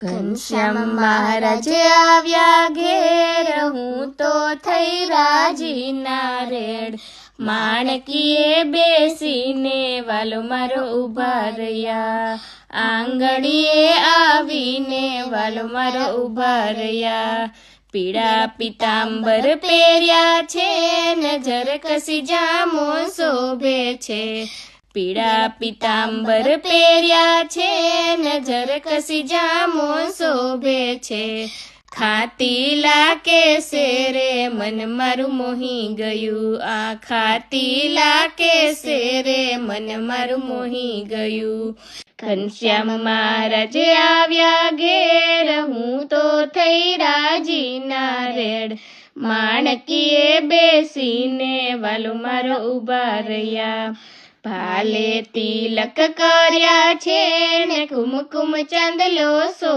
ઘનશ્યામ મહારાજ આવ્યા ઘેર, હું તો થઈ રાજીના રેડ. માણકીએ બેસીને વાલો મારો ઉભા રહ્યા, આંગળીએ આવીને વાલો મારો ઉભા રહ્યા. પીળા પિતાંબર પહેર્યા છે, નજર કસી જામો શોભે છે. પીળા પિતાંબર પહેર્યા છે, નજર કસી જામો શોભે છે. ખાતી લાકે શેરે મન મારું મોહી ગયું, આ ખાતી લાકે શેરે મન મારું મોહી ગયું. ઘનશ્યામ મહારાજ આવ્યા ઘેર, હું તો થઈ રાજીના રેડ. માણકીએ બેસીને વાલો મારો ઉભા રહ્યા, ભાલે તિલક કર્યા છે ને કુમકુમ ચાંદલો સો